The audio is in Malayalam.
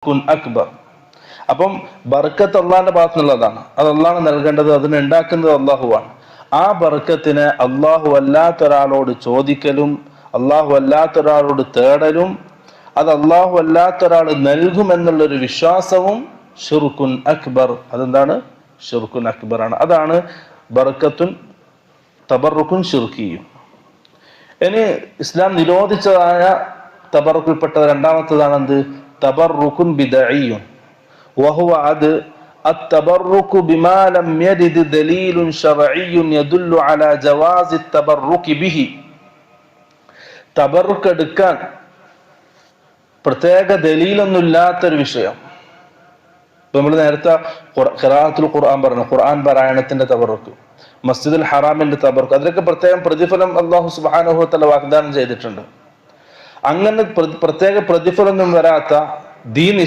ഷിർക്കുൻ അക്ബർ. അപ്പം ബർക്കത്ത് അള്ളാഹിന്റെ ഭാഗത്തു നിന്നുള്ളതാണ്. അത് അള്ളാഹ് നൽകേണ്ടത്, അതിന് ഉണ്ടാക്കുന്നത് അള്ളാഹുവാണ്. ആ ബർക്കത്തിനെ അള്ളാഹു അല്ലാത്ത ഒരാളോട് ചോദിക്കലും അള്ളാഹു അല്ലാത്ത ഒരാളോട് തേടലും അത് അള്ളാഹു അല്ലാത്ത ഒരാൾ നൽകുമെന്നുള്ളൊരു വിശ്വാസവും ഷിർക്കുൻ അക്ബർ. അതെന്താണ്? ഷിർക്കുൻ അക്ബർ ആണ്. അതാണ് ബർക്കത്തുൻ തബറുക്കുൻ ഷിർക്കിയും. ഇനി ഇസ്ലാം നിരോധിച്ചതായ തബറുക്കിൽപ്പെട്ട രണ്ടാമത്തതാണ് എന്ത്? തബറുക്കുൻ ബിദഈൻ. വഹുവ അത് التبرك بما لم يرد دليل شرعي يدل على جواز التبرك به. തബറുക്ക് എടുക്കാൻ പ്രത്യേക ദലീലൊന്നുമില്ലാത്തൊരു വിഷയം. ഇപ്പൊ നമ്മൾ നേരത്തെ ഖിറാഅത്തുൽ ഖുർആൻ പറഞ്ഞു, ഖുർആൻ പാരായണത്തിന്റെ തബറുക്ക്, മസ്ജിദുൽ ഹറാമിന്റെ തബറുക്ക്, അതിലൊക്കെ പ്രത്യേകം പ്രതിഫലം അല്ലാഹു സുബ്ഹാനഹു വ തആല വാഗ്ദാനം ചെയ്തിട്ടുണ്ട്. അങ്ങനെ പ്രത്യേക പ്രതിഫലമൊന്നും വരാത്ത ദീൻ